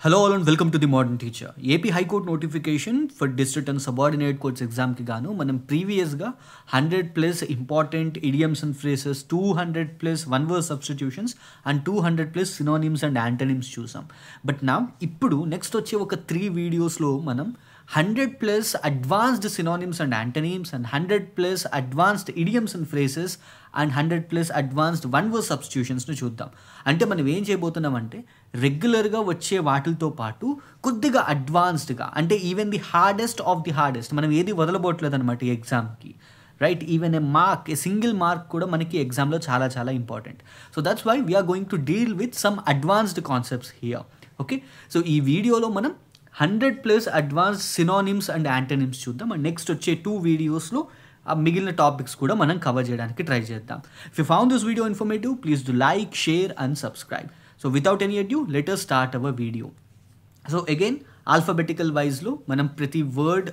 Hello all and welcome to the Modern Teacher. AP High Court notification for district and subordinate courts exam ki gaanu manam previous ga 100 plus important idioms and phrases, 200 plus one word substitutions and 200 plus synonyms and antonyms chusam. But now ippudu next వచ్చే ఒక 3 videos లో మనం 100 plus advanced synonyms and antonyms and 100 plus advanced idioms and phrases and 100 plus advanced one word substitutions ను చూద్దాం. అంటే మనం ఏం చేయబోతున్నాం అంటే రెగ్యులర్గా వచ్చే వాటితో పాటు కొద్దిగా అడ్వాన్స్డ్గా అంటే even the hardest of the hardest మనం ఏది వదలబోట్లేదు అనమాట ఈ ఎగ్జామ్కి, right? Even a single mark కూడా మనకి ఎగ్జామ్లో చాలా చాలా important. So that's why we're going to deal with some advanced concepts here. Okay, so ఈ వీడియోలో మనం 100 plus advanced synonyms and antonyms చూద్దాం. అండ్ నెక్స్ట్ వచ్చే 2 వీడియోస్లో మిగిలిన టాపిక్స్ కూడా మనం కవర్ చేయడానికి ట్రై చేద్దాం. If you found this video informative, please do like, share and subscribe. So without any adieu let us start our video. So again alphabetical వైజ్లో మనం ప్రతి వర్డ్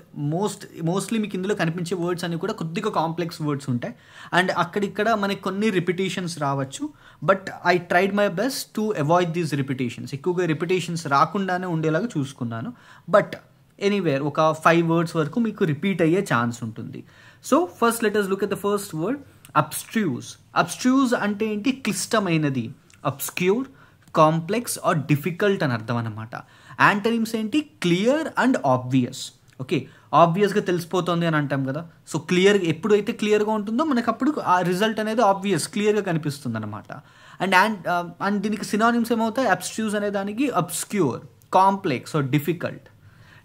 మోస్ట్లీ మీకు ఇందులో కనిపించే వర్డ్స్ అన్ని కూడా కొద్దిగా కాంప్లెక్స్ వర్డ్స్ ఉంటాయి అండ్ అక్కడిక్కడ మనకి కొన్ని రిపిటేషన్స్ రావచ్చు. But I tried my best to avoid these repetitions. ఎక్కువగా రిపిటేషన్స్ రాకుండానే ఉండేలాగా చూసుకున్నాను. బట్ ఎనీవేర్ ఒక 5 వర్డ్స్ వరకు మీకు రిపీట్ అయ్యే ఛాన్స్ ఉంటుంది. So first let us look at the first word, abstruse. Abstruse అంటే ఏంటి? క్లిష్టమైనది. అబ్స్క్యూర్, కాంప్లెక్స్ ఆర్ డిఫికల్ట్ అని అర్థం అనమాట. యాంటనిమ్స్ ఏంటి? Clear and obvious. ఓకే, ఆబ్వియస్గా తెలిసిపోతుంది అని అంటాం కదా. సో క్లియర్ ఎప్పుడైతే క్లియర్గా ఉంటుందో మనకు అప్పుడు ఆ రిజల్ట్ అనేది ఆబ్వియస్, క్లియర్గా కనిపిస్తుంది అనమాట. అండ్ దీనికి సినానిమ్స్ ఏమవుతాయి? అబ్స్ట్రూస్ అనే దానికి obscure, complex or difficult.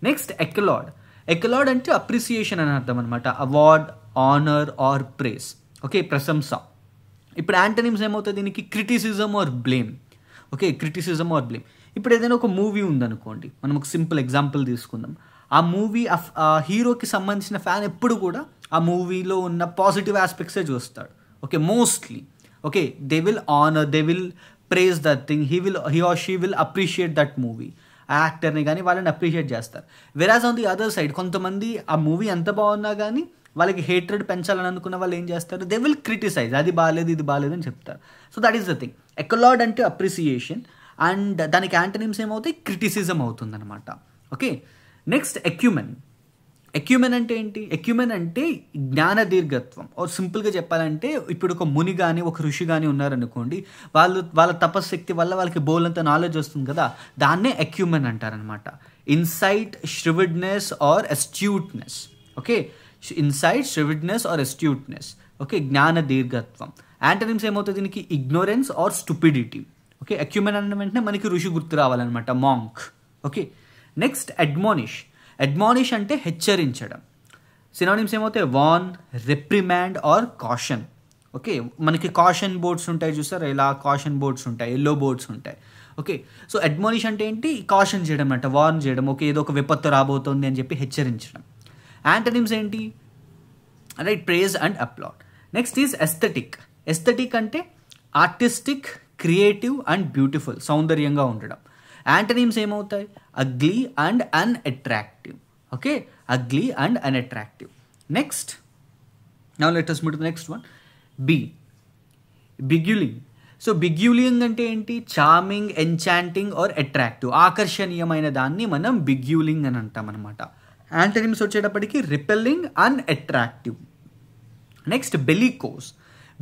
Next accolade. Accolade అంటే అప్రిసియేషన్ అని అర్థం అనమాట. Award, honour or praise. Okay, ప్రశంస. ఇప్పుడు యాంటనిమ్స్ ఏమవుతుంది దీనికి? Criticism or blame. Okay, criticism or blame. ఇప్పుడు ఏదైనా ఒక మూవీ ఉందనుకోండి, మనం ఒక సింపుల్ ఎగ్జాంపుల్ తీసుకుందాం. ఆ మూవీ హీరోకి సంబంధించిన ఫ్యాన్ ఎప్పుడు కూడా ఆ మూవీలో ఉన్న పాజిటివ్ ఆస్పెక్ట్సే చూస్తాడు. Okay, mostly. Okay, they will honour, they will praise that thing, he or she will appreciate that movie. ఆ యాక్టర్ని కానీ వాళ్ళని అప్రిషియేట్ చేస్తారు. వెరాజ్ ఆన్ ది అదర్ సైడ్ కొంతమంది ఆ మూవీ ఎంత బాగున్నా కానీ వాళ్ళకి హేట్రెడ్ పెంచాలని అనుకున్న వాళ్ళు ఏం చేస్తారు? దే విల్ క్రిటిసైజ్, అది బాగాలేదు ఇది బాగాలేదు అని చెప్తారు. So that is the thing. Accolade అంటే అప్రిసియేషన్ అండ్ దానికి యాంటనిమ్స్ ఏమవుతాయి? క్రిటిసిజం అవుతుంది అనమాట. Okay, next ఎక్యుమెన్. ఎక్యుమెన్ అంటే ఏంటి? ఎక్యుమెన్ అంటే జ్ఞాన దీర్ఘత్వం. సింపుల్గా చెప్పాలంటే ఇప్పుడు ఒక ముని కానీ ఒక ఋషి కానీ ఉన్నారనుకోండి, వాళ్ళ తపశక్తి వల్ల వాళ్ళకి బోలంత నాలెడ్జ్ వస్తుంది కదా, దాన్నే ఎక్యుమెన్ అంటారనమాట. Insight, shrewdness or astuteness. Okay, insight, shrewdness or astuteness. Okay, జ్ఞాన దీర్ఘత్వం. యాంటనిమ్స్ ఏమవుతుంది దీనికి? Ignorance or stupidity. Okay, acumen అన్న వెంటనే మనకి ఋషి గుర్తు రావాలన్నమాట, monk. Okay, next admonish. Admonish అంటే హెచ్చరించడం. సినానిమ్స్ ఏమవుతాయి? Warn, reprimand or caution. Okay, మనకి కాషన్ బోర్డ్స్ ఉంటాయి చూసారా, ఇలా కాషన్ బోర్డ్స్ ఉంటాయి, ఎల్లో బోర్డ్స్ ఉంటాయి. ఓకే, సో అడ్మానిష్ అంటే ఏంటి? కాషన్ చేయడం అంట, వార్న్ చేయడం. ఓకే, ఏదో ఒక విపత్తు రాబోతుంది అని చెప్పి హెచ్చరించడం. యాంటనిమ్స్ ఏంటి? Right, praise and applaud. Next is aesthetic. Aesthetic అంటే ఆర్టిస్టిక్, క్రియేటివ్ అండ్ బ్యూటిఫుల్, సౌందర్యంగా ఉండడం. యాంటనిమ్స్ ఏమవుతాయి? Ugly and unattractive. Okay, ugly and unattractive. Next now let us move to the next one. Beguiling. So beguiling అంటే ఏంటి? Charming, enchanting are attractive, ఆకర్షణీయమైన దాన్ని మనం బిగ్యులింగ్ అని అంటాం అనమాట. యాంటనిమ్స్ వచ్చేటప్పటికి repelling and attractive. Next bellicose.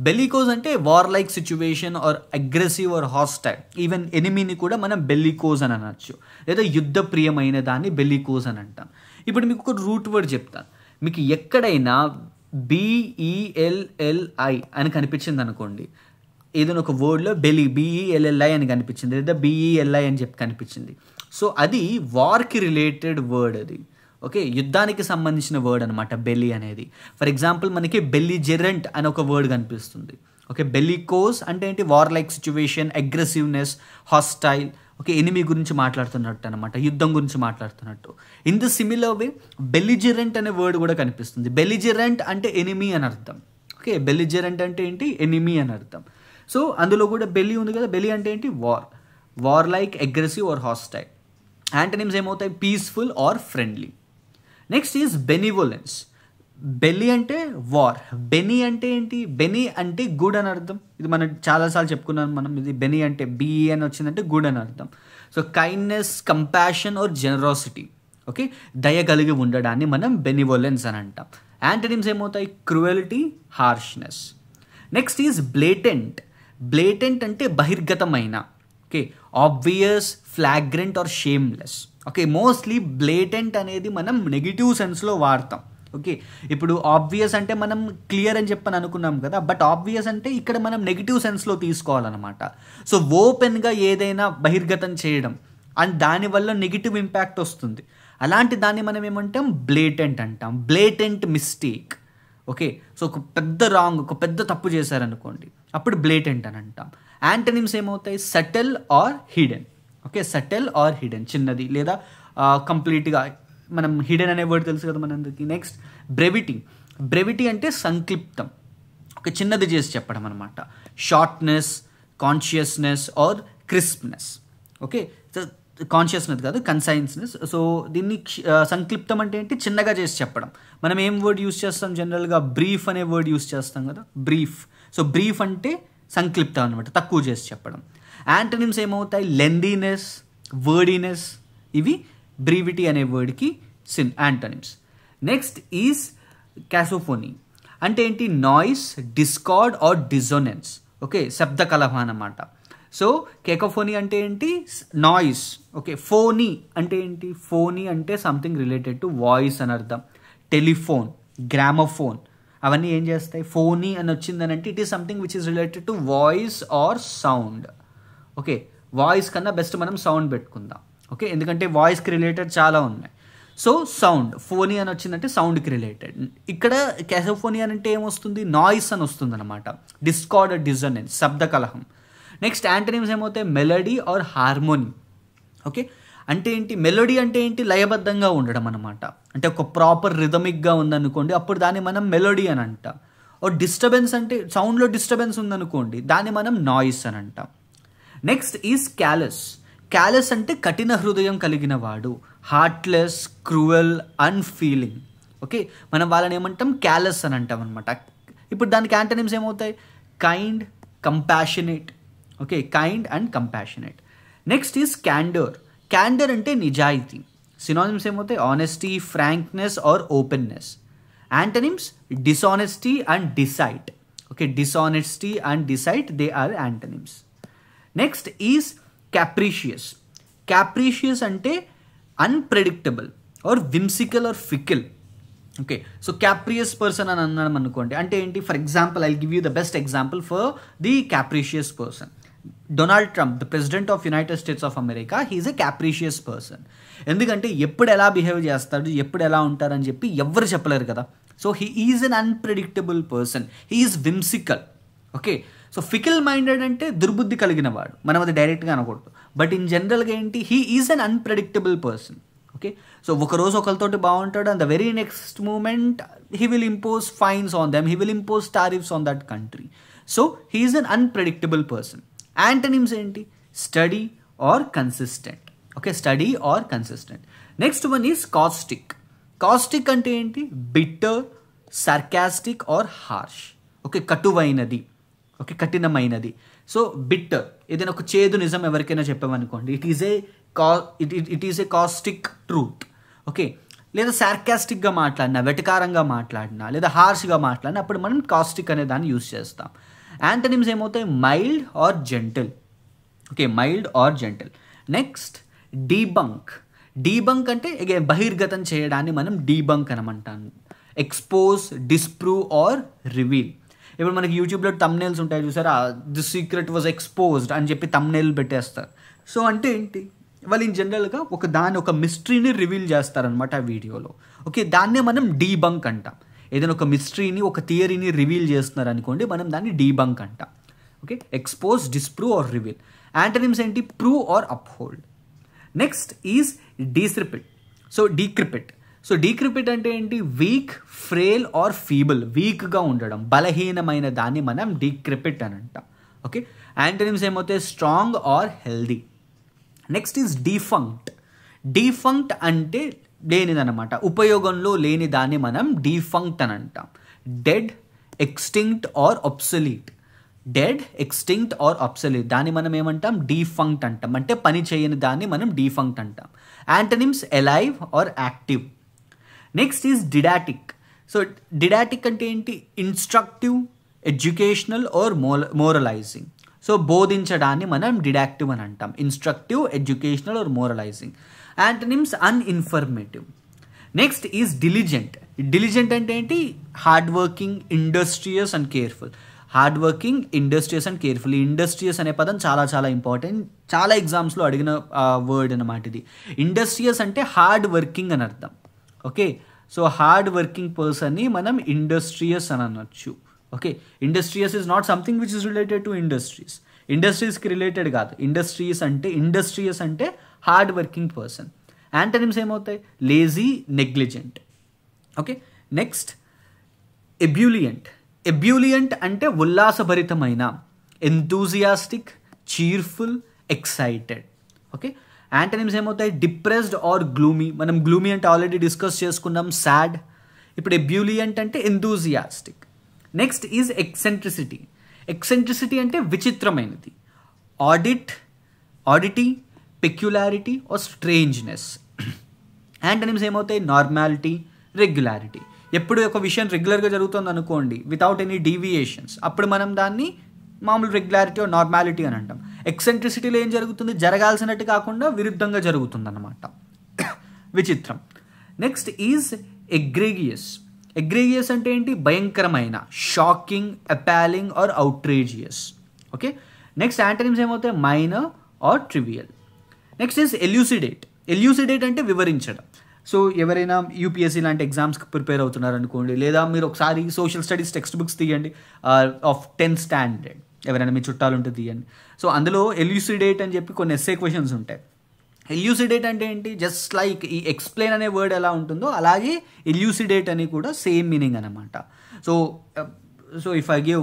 Bellicose అంటే war like situation or aggressive or hostile. Even ఎనిమీని కూడా మనం బెలికోస్ అని అనొచ్చు, లేదా యుద్ధ ప్రియమైన దాన్ని బెలికోస్ అని అంటాం. ఇప్పుడు మీకు ఒక రూట్ వర్డ్ చెప్తాను. మీకు ఎక్కడైనా BELLI అని కనిపించింది అనుకోండి, ఏదైనా ఒక వర్డ్లో BELLI అని కనిపించింది, లేదా BELI అని చెప్పి కనిపించింది, సో అది వార్కి రిలేటెడ్ వర్డ్ అది. ఓకే, యుద్ధానికి సంబంధించిన వర్డ్ అనమాట బెలి అనేది. ఫర్ ఎగ్జాంపుల్ మనకి బెల్లిజెరెంట్ అని ఒక వర్డ్ కనిపిస్తుంది. ఓకే, బెలికోస్ అంటే ఏంటి? War like situation, aggressiveness, hostile. Okay, enemy గురించి మాట్లాడుతున్నట్టు అనమాట, యుద్ధం గురించి మాట్లాడుతున్నట్టు. ఇన్ ద సిమిలర్ వే బెల్లిజెరెంట్ అనే వర్డ్ కూడా కనిపిస్తుంది. బెల్లిజెరెంట్ అంటే ఎనిమీ అని అర్థం. ఓకే, బెల్లిజెరెంట్ అంటే ఏంటి? ఎనిమీ అని అర్థం. సో అందులో కూడా బెల్లి ఉంది కదా, బెల్లి అంటే ఏంటి? War like, aggressive or hostile. Antonyms ఏమవుతాయి? Peaceful or friendly. Next is benevolence. Belli అంటే వార్, బెనీ అంటే ఏంటి? బెనీ అంటే గుడ్ అని అర్థం. ఇది మనం చాలాసార్లు చెప్పుకున్నాం మనం. ఇది బెనీ అంటే బిఈ అని వచ్చిందంటే గుడ్ అని అర్థం. So kindness, compassion or generosity. Okay, దయ కలిగి ఉండడాన్ని మనం బెనివోలెన్స్ అని అంటాం. యాంటనిమ్స్ ఏమవుతాయి? Cruelty, harshness. Next is blatant. Blatant అంటే బహిర్గతమైన. Okay, obvious, flagrant or shameless. Okay, mostly blatant అనేది మనం నెగిటివ్ సెన్స్లో వాడతాం. ఓకే, ఇప్పుడు ఆబ్వియస్ అంటే మనం క్లియర్ అని చెప్పని అనుకున్నాం కదా, బట్ ఆబ్వియస్ అంటే ఇక్కడ మనం నెగిటివ్ సెన్స్లో తీసుకోవాలన్నమాట. సో ఓపెన్గా ఏదైనా బహిర్గతం చేయడం అండ్ దానివల్ల నెగిటివ్ ఇంపాక్ట్ వస్తుంది. అలాంటి దాన్ని మనం ఏమంటాం? బ్లేటెంట్ అంటాం. Blatant mistake. ఓకే, సో ఒక పెద్ద రాంగ్, ఒక పెద్ద తప్పు చేశారనుకోండి, అప్పుడు బ్లేటెంట్ అని అంటాం. యాంటనిమ్స్ ఏమవుతాయి? Subtle or hidden. Okay, subtle or hidden, చిన్నది లేదా కంప్లీట్గా. మనం హిడెన్ అనే వర్డ్ తెలుసు కదా మనందరికీ. Next brevity. బ్రెవిటీ అంటే సంక్లిప్తం, ఒక చిన్నది చేసి చెప్పడం అనమాట. Shortness, consciousness or crispness. Okay, consciousness కాదు, కన్సైన్స్నెస్. సో దీన్ని సంక్లిప్తం అంటే ఏంటి? చిన్నగా చేసి చెప్పడం. మనం ఏం వర్డ్ యూస్ చేస్తాం? జనరల్గా బ్రీఫ్ అనే వర్డ్ యూస్ చేస్తాం కదా, బ్రీఫ్. సో బ్రీఫ్ అంటే సంక్లిప్తం అనమాట, తక్కువ చేసి చెప్పడం. యాంటనిమ్స్ ఏమవుతాయి? లెందీనెస్, వర్డీనెస్. ఇవి బ్రీవిటీ అనే వర్డ్కి యాంటనిమ్స్. Next is cacophony. అంటే ఏంటి? Noise, discord or dissonance. Okay, శబ్ద కలహం అన్నమాట. సో కేకోఫోనీ అంటే ఏంటి? నాయిస్. ఓకే, ఫోనీ అంటే ఏంటి? ఫోనీ అంటే సంథింగ్ రిలేటెడ్ టు వాయిస్ అని అర్థం. టెలిఫోన్, గ్రామోఫోన్ అవన్నీ ఏం చేస్తాయి? ఫోనీ అని వచ్చిందని అంటే it is something which is related to voice or sound. Okay, voice కన్నా బెస్ట్ మనం సౌండ్ పెట్టుకుందాం. ఓకే, ఎందుకంటే వాయిస్కి రిలేటెడ్ చాలా ఉన్నాయి. సో సౌండ్, ఫోనీ అని వచ్చిందంటే సౌండ్కి రిలేటెడ్. ఇక్కడ క్యాకోఫోనీ అని అంటే ఏమొస్తుంది? నాయిస్ అని వస్తుంది అనమాట. డిస్కార్డ్, డిజోనెన్స్, శబ్ద కలహం. నెక్స్ట్ యాంటనిమ్స్ ఏమవుతాయి? Melody or harmony. ఓకే, అంటే ఏంటి? మెలోడీ అంటే ఏంటి? లయబద్ధంగా ఉండడం అనమాట. అంటే ఒక ప్రాపర్ రిథమిక్గా ఉందనుకోండి, అప్పుడు దాన్ని మనం మెలోడీ అని అంటాం. ఓ డిస్టర్బెన్స్ అంటే సౌండ్లో డిస్టర్బెన్స్ ఉందనుకోండి, దాన్ని మనం నాయిస్ అని అంటాం. Next is callus. క్యాలస్ అంటే కఠిన హృదయం కలిగిన వాడు, హార్ట్లెస్, క్రూయల్, అన్ఫీలింగ్. ఓకే, మనం వాళ్ళని ఏమంటాం? క్యాలస్ అని అంటాం అనమాట. ఇప్పుడు దానికి యాంటనిమ్స్ ఏమవుతాయి? Kind, compassionate. Okay, kind and compassionate. Next is candour. Candour అంటే నిజాయితీ. సినానిమ్స్ ఏమవుతాయి? Honesty, frankness or openness. Antonyms dishonesty and deceit. Okay, dishonesty and deceit, they are antonyms. Next is capricious. Capricious అంటే unpredictable or whimsical or fickle. Okay, so capricious person అని అన్నాం అనుకోండి, అంటే ఏంటి? For example, I give you the best example for the capricious person. Donald Trump, the president of United states of America, he is a capricious person. ఎందుకంటే ఎప్పుడు ఎలా behave చేస్తాడు, ఎప్పుడు ఎలా ఉంటారని చెప్పి ఎవ్వరు చెప్పలేరు కదా. So he is un unpredictable person, he is whimsical. Okay, so fickle minded అంటే దుర్బుద్ధి కలిగిన వాడు, మనం అది డైరెక్ట్గా అనకూడదు. బట్ ఇన్ జనరల్గా ఏంటి? He is un unpredictable person. Okay, so ఒకరోజు ఒకరితోటి బాగుంటాడు, and the very next moment he will impose fines on them, he will impose tariffs on that country. So he is un unpredictable person. Antonyms ఏంటి? Steady or consistent. Okay, steady or consistent. Next one is caustic. Caustic అంటే ఏంటి? Bitter, sarcastic or harsh. Okay, కటువైనది. Okay, కఠినమైనది. So bitter, ఏదైనా ఒక చేదు నిజం ఎవరికైనా చెప్పామనుకోండి, it is a caustic truth. Okay, లేదా సార్కాస్టిక్గా మాట్లాడినా, వెటకారంగా మాట్లాడినా, లేదా హార్ష్గా మాట్లాడినా, అప్పుడు మనం కాస్టిక్ అనే దాన్ని యూజ్ చేస్తాం. యాంటనిమ్స్ ఏమవుతాయి? Mild or gentle. Okay, mild or gentle. Next debunk. Debunk అంటే అగైన్ బహిర్గతం చేయడాన్ని మనం డీబంక్ అనమంటాను. Expose, disprove or reveal. ఇప్పుడు మనకి యూట్యూబ్లో తమ్నెయిల్స్ ఉంటాయి చూసారా, ది సీక్రెట్ వాజ్ ఎక్స్పోజ్డ్ అని చెప్పి తమ్నెయిల్ పెట్టేస్తారు. సో అంటే ఏంటి? వాళ్ళు ఇన్ జనరల్గా ఒక మిస్టరీని రివీల్ చేస్తారనమాట ఆ వీడియోలో. ఓకే, దాన్నే మనం డీబంక్ అంటాం. ఏదైనా ఒక మిస్టరీని, ఒక థియరీని రివీల్ చేస్తున్నారు అనుకోండి, మనం దాన్ని డీబంక్ అంటాం. Okay, expose, disprove or reveal. Antonyms ఏంటి? Prove or uphold. Next is decrepit. So decrepit అంటే ఏంటి? Weak, frail or feeble. వీక్గా ఉండడం, బలహీనమైన దాన్ని మనం డీక్రిపిట్ అని అంటాం. ఓకే, యాంటనిమ్స్ ఏమవుతాయి? Strong or healthy. Next is defunct. Defunct అంటే లేనిదన్నమాట, ఉపయోగంలో లేని దాన్ని మనం డీఫంక్ట్ అని అంటాం. Dead, extinct or obsolete. Dead, extinct or absolute, దాన్ని మనం ఏమంటాం డీఫంక్ట్ అంటాం, అంటే పని చేయని దాన్ని మనం డీఫంక్ట్ అంటాం. Antonyms alive or active. Next is didactic. So didactic అంటే ఏంటి? Instructive, educational or moralising. So బోధించడాన్ని మనం డిడాక్టివ్ అని అంటాం, instructive, educational or moralising. Antonyms uninformative. Next is diligent. Diligent అంటే ఏంటి? Hard working, industrious and careful. Hard working, industrious and careful. ఈ industrious అనే పదం చాలా చాలా ఇంపార్టెంట్, చాలా ఎగ్జామ్స్లో అడిగిన వర్డ్ అనమాట ఇది. ఇండస్ట్రియస్ అంటే హార్డ్ వర్కింగ్ అని అర్థం. ఓకే, సో హార్డ్ వర్కింగ్ పర్సన్ని మనం ఇండస్ట్రియస్ అని అనొచ్చు. Okay, industrious is not something which is related to industries. ఇండస్ట్రీస్కి రిలేటెడ్ కాదు. ఇండస్ట్రియస్ అంటే హార్డ్ వర్కింగ్ పర్సన్. యాంటనిమ్స్ ఏమవుతాయి? Lazy, negligent. Okay, next ebullient. Ebullient అంటే ఉల్లాసభరితమైన, enthusiastic, cheerful, excited. Okay, antonyms ఏమవుతాయి? Depressed or gloomy. మనం గ్లూమీ అంటే already discuss చేసుకున్నాం, సాడ్. ఇప్పుడు ఎబ్యూలియంట్ అంటే enthusiastic. Next is eccentricity. Eccentricity అంటే విచిత్రమైనది. Oddity, peculiarity or strangeness. Antonyms ఏమవుతాయి? Normality, regularity. ఎప్పుడు ఒక విషయం రెగ్యులర్గా జరుగుతుంది అనుకోండి, వితౌట్ ఎనీ డీవియేషన్స్, అప్పుడు మనం దాన్ని మామూలు రెగ్యులారిటీ ఆర్ నార్మాలిటీ అని అంటాం. ఎక్సెంట్రిసిటీలో ఏం జరుగుతుంది? జరగాల్సినట్టు కాకుండా విరుద్ధంగా జరుగుతుంది అన్నమాట, విచిత్రం. Next is ఎగ్రేగియస్. ఎగ్రేగియస్ అంటే ఏంటి? భయంకరమైన, shocking, appalling or outrageous. Okay, next antonyms ఏమవుతాయి? Minor or trivial. Next is elucidate. Elucidate అంటే వివరించడం. సో ఎవరైనా యూపీఎస్సీ లాంటి ఎగ్జామ్స్కి ప్రిపేర్ అవుతున్నారు అనుకోండి, లేదా మీరు ఒకసారి సోషల్ స్టడీస్ టెక్స్ట్ బుక్స్ తీయండి ఆఫ్ 10th స్టాండర్డ్, ఎవరైనా మీ చుట్టాలు ఉంటే తీయండి. సో అందులో ఎల్యూసిడేట్ అని చెప్పి కొన్ని ఎస్సే క్వశ్చన్స్ ఉంటాయి. ఎల్యూసిడేట్ అంటే ఏంటి? జస్ట్ లైక్ ఈ ఎక్స్ప్లెయిన్ అనే వర్డ్ ఎలా ఉంటుందో అలాగే ఎల్యూసిడేట్ అని కూడా సేమ్ మీనింగ్ అనమాట. So if I give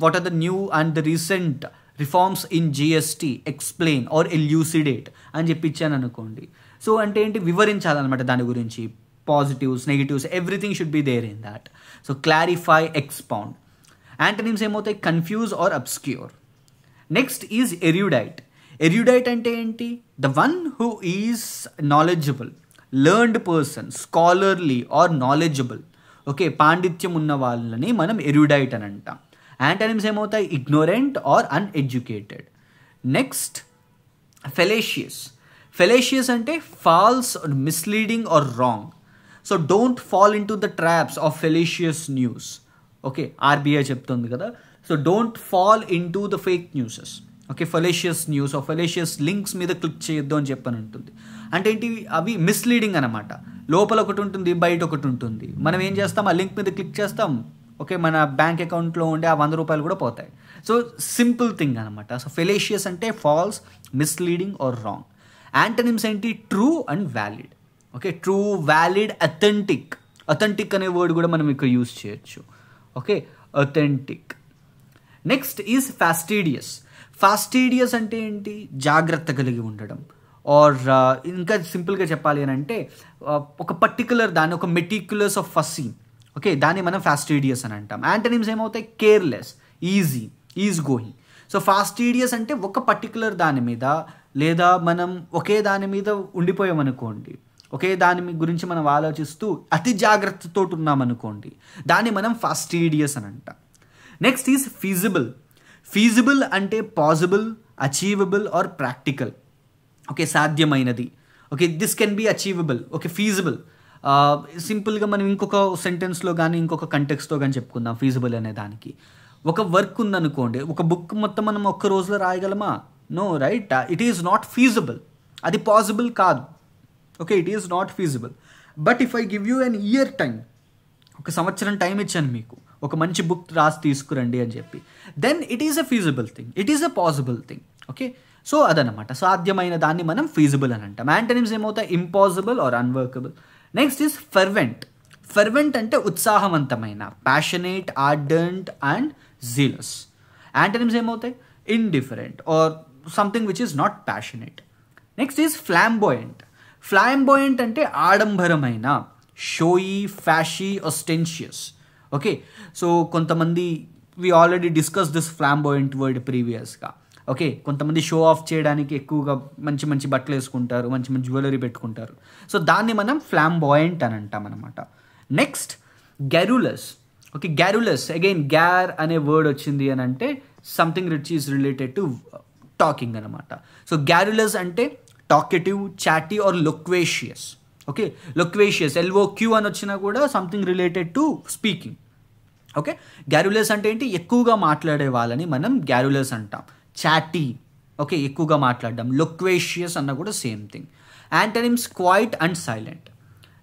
what are the new and the recent reforms in GST, explain or elucidate అని చెప్పి ఇచ్చాను అనుకోండి. సో అంటే ఏంటి? వివరించాలన్నమాట దాని గురించి. Positives, negatives, everything should be there in that. So clarify, expound. Antonyms ఏమవుతాయి? Confuse or obscure. Next is erudite. Erudite అంటే ఏంటి? The one who is knowledgeable, learned person, scholarly or knowledgeable. Okay, పాండిత్యం ఉన్న వాళ్ళని మనం ఎర్యూడైట్ అని అంటాం. Antonyms ఏమవుతాయి? Ignorant or uneducated. Next fallacious. Fallacious అంటే false, misleading or wrong. So don't fall in to the traps of fallacious news. Okay, RBI చెప్తుంది కదా. So don't fall in to the fake newses. Okay, fallacious news or fallacious links మీద click చేయొద్దు అని చెప్పని ఉంటుంది. అంటే ఏంటి? అవి మిస్లీడింగ్ అనమాట. లోపల ఒకటి ఉంటుంది, బయట ఒకటి ఉంటుంది. మనం ఏం చేస్తాం? ఆ లింక్ మీద క్లిక్ చేస్తాం. ఓకే, మన బ్యాంక్ అకౌంట్లో ఉండే ఆ 100 రూపాయలు కూడా పోతాయి. సో సింపుల్ థింగ్ అనమాట. సో ఫెలేషియస్ అంటే false, misleading or wrong. Antonyms ఏంటి? True and valid. Okay, true, valid, authentic. Authentic అనే వర్డ్ కూడా మనం ఇక్కడ యూజ్ చేయొచ్చు. Okay, authentic. Next is fastidious. Fastidious అంటే ఏంటి? జాగ్రత్త కలిగి ఉండడం. ఆర్ ఇంకా సింపుల్గా చెప్పాలి అని అంటే ఒక పర్టికులర్ దాన్ని, ఒక మెటిక్యులస్ ఆఫ్ ఫస్సీ. ఓకే, దాన్ని మనం ఫాస్టీడియస్ అని అంటాం. యాంటనిమ్స్ ఏమవుతాయి? Careless, easy, easy going. So fastidious అంటే ఒక పర్టికులర్ దాని మీద, లేదా మనం ఒకే దాని మీద ఉండిపోయామనుకోండి, ఒకే దాని గురించి మనం ఆలోచిస్తూ అతి జాగ్రత్తతో ఉన్నామనుకోండి, దాన్ని మనం ఫాస్టీడియస్ అని అంటాం. Next is feasible. ఫీజిబుల్ అంటే possible, achievable or practical. Okay, సాధ్యమైనది. Okay, this can be achievable. Okay, feasible. సింపుల్గా మనం ఇంకొక సెంటెన్స్లో కానీ ఇంకొక కంటెక్స్తో కానీ చెప్పుకుందాం ఫీజిబుల్ అనే దానికి. ఒక వర్క్ ఉందనుకోండి, ఒక బుక్ మొత్తం మనం ఒక్క రోజులో రాయగలమా? No, right? It is not feasible. అది పాసిబుల్ కాదు. Okay, it is not feasible. But if I give you an year time, ఒక సంవత్సరం టైం ఇచ్చాను మీకు, ఒక మంచి బుక్ రాసి తీసుకురండి అని చెప్పి, then it is a feasible thing, it is a possible thing. Okay, so అదనమాట, సాధ్యమైన దాన్ని మనం ఫీజిబుల్ అని అంటాం. యాంటనిమ్స్ ఏమవుతాయి? Impossible or unworkable. Next is fervent. Fervent అంటే ఉత్సాహవంతమైన, passionate, ardent and zealous. Antonyms ఏమవుతాయి? Indifferent or something which is not passionate. Next is flamboyant. Flamboyant అంటే ఆడంబరమైన, showy, flashy, ostentatious. Okay, so కొంతమంది we already discuss this flamboyant word ప్రీవియస్గా. Okay, కొంతమంది show off చేయడానికి ఎక్కువగా మంచి మంచి బట్టలు వేసుకుంటారు, మంచి మంచి జ్యువెలరీ పెట్టుకుంటారు. సో దాన్ని మనం ఫ్లాంబోయంట్ అని అంటాం అనమాట. Next garrulous. Okay, garrulous again garr అనే వర్డ్ వచ్చింది అని అంటే something which is related to talking అనమాట. సో గ్యారులస్ అంటే talkative, chatty or loquacious. Okay, loquacious LOQ అని వచ్చినా కూడా something related to speaking. Okay, garrulous అంటే ఏంటి, ఎక్కువగా మాట్లాడే వాళ్ళని మనం గ్యారులస్ అంటాం. చాటీ, ఓకే, ఎక్కువగా మాట్లాడడం. లొక్వేషియస్ అన్న కూడా same thing. Antonyms quiet and silent.